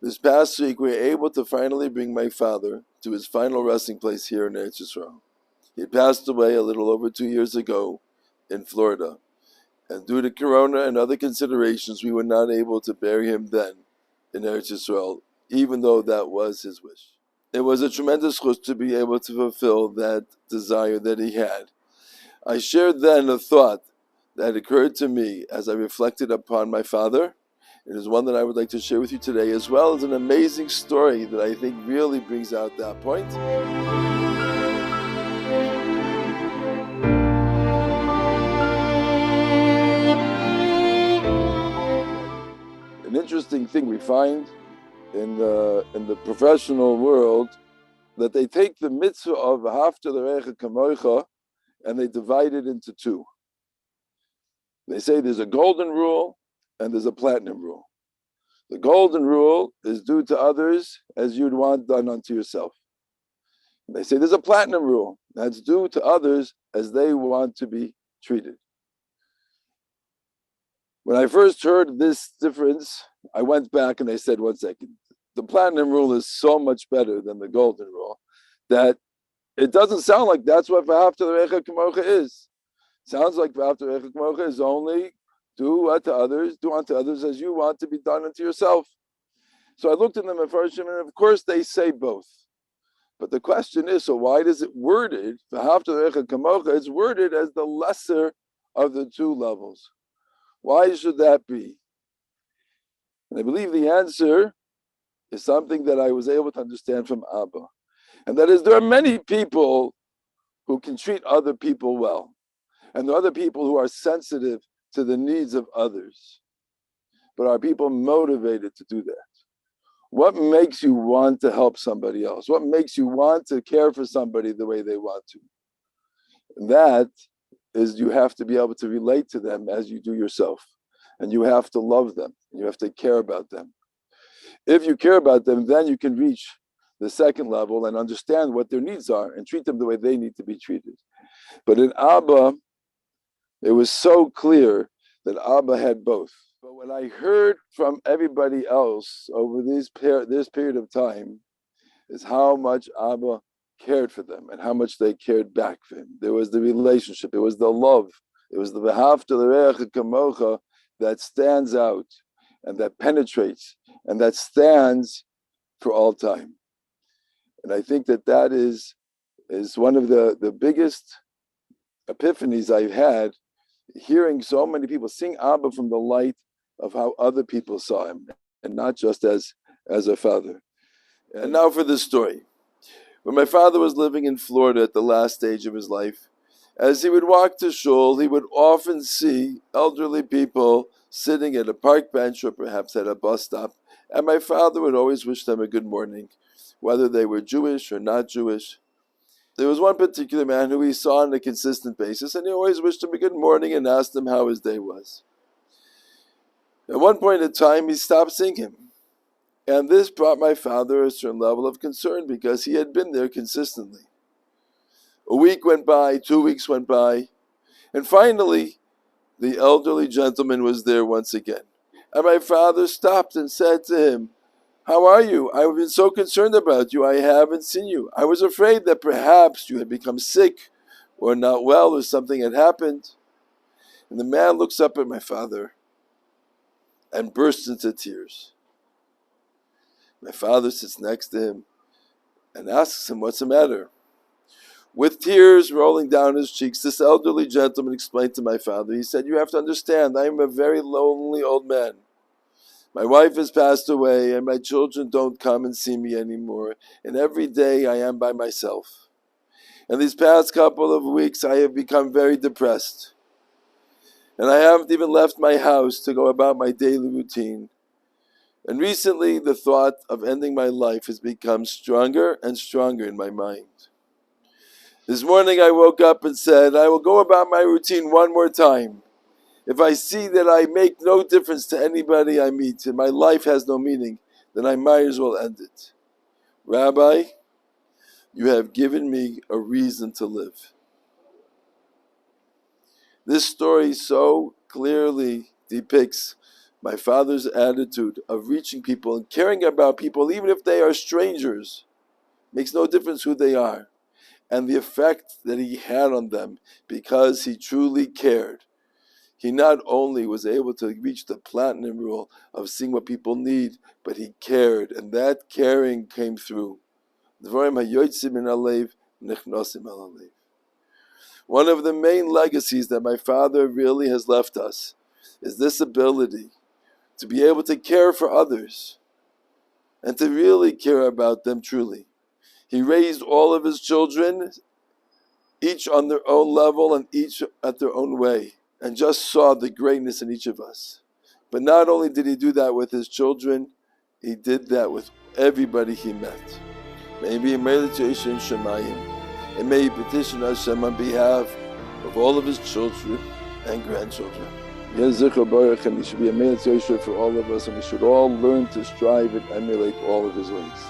This past week, we were able to finally bring my father to his final resting place here in Eretz Yisroel. He passed away a little over 2 years ago in Florida, and due to Corona and other considerations, we were not able to bury him then in Eretz Yisroel, even though that was his wish. It was a tremendous chus to be able to fulfill that desire that he had. I shared then a thought that occurred to me as I reflected upon my father. It is one that I would like to share with you today, as well as an amazing story that I think really brings out that point. An interesting thing we find in the professional world, that they take the mitzvah of ואהבת לרעך כמוך and they divide it into two. They say there's a golden rule and there's a platinum rule. The golden rule is do to others as you'd want done unto yourself. And they say there's a platinum rule, that's do to others as they want to be treated. When I first heard this difference, I went back and I said, 1 second, the platinum rule is so much better than the golden rule that it doesn't sound like that's what ואהבת לרעך כמוך is. Sounds like ואהבת לרעך כמוך is only do unto others as you want to be done unto yourself. So I looked at them at first, and of course they say both. But the question is, so why does it worded, ואהבת לרעך כמוך, it's worded as the lesser of the two levels? Why should that be? And I believe the answer is something that I was able to understand from Abba. And that is, there are many people who can treat other people well. And there are other people who are sensitive to the needs of others. But are people motivated to do that? What makes you want to help somebody else? What makes you want to care for somebody the way they want to? And that is, you have to be able to relate to them as you do yourself. And you have to love them. You have to care about them. If you care about them, then you can reach the second level and understand what their needs are and treat them the way they need to be treated. But in Abba, it was so clear that Abba had both. But what I heard from everybody else over this period of time is how much Abba cared for them and how much they cared back for him. There was the relationship, it was the love, it was the ואהבת לרעך כמוך that stands out and that penetrates and that stands for all time. And I think that is one of the biggest epiphanies I've had, hearing so many people sing Abba from the light of how other people saw him, and not just as a father. And now for this story. When my father was living in Florida at the last stage of his life, as he would walk to shul, he would often see elderly people sitting at a park bench or perhaps at a bus stop, and my father would always wish them a good morning, whether they were Jewish or not Jewish. There was one particular man who he saw on a consistent basis, and he always wished him a good morning and asked him how his day was. At one point in time, he stopped seeing him, and this brought my father a certain level of concern because he had been there consistently. A week went by, 2 weeks went by, and finally, the elderly gentleman was there once again. And my father stopped and said to him, "How are you? I've been so concerned about you. I haven't seen you. I was afraid that perhaps you had become sick or not well or something had happened." And the man looks up at my father and bursts into tears. My father sits next to him and asks him, "What's the matter?" With tears rolling down his cheeks, this elderly gentleman explained to my father. He said, "You have to understand, I am a very lonely old man. My wife has passed away, and my children don't come and see me anymore, and every day I am by myself. And these past couple of weeks I have become very depressed, and I haven't even left my house to go about my daily routine. And recently the thought of ending my life has become stronger and stronger in my mind. This morning I woke up and said, I will go about my routine one more time. If I see that I make no difference to anybody I meet and my life has no meaning, then I might as well end it. Rabbi, you have given me a reason to live." This story so clearly depicts My father's attitude of reaching people and caring about people, even if they are strangers, makes no difference who they are, and the effect that he had on them because he truly cared. He not only was able to reach the platinum rule of seeing what people need, but he cared, and that caring came through. One of the main legacies that my father really has left us is this ability to be able to care for others and to really care about them truly. He raised all of his children, each on their own level and each at their own way, and just saw the greatness in each of us. But not only did he do that with his children, he did that with everybody he met. May he be in meditation Shemayim, and may he petition Hashem on behalf of all of his children and grandchildren. Yezicha Baruch, and he should be a meditation for all of us, and we should all learn to strive and emulate all of his ways.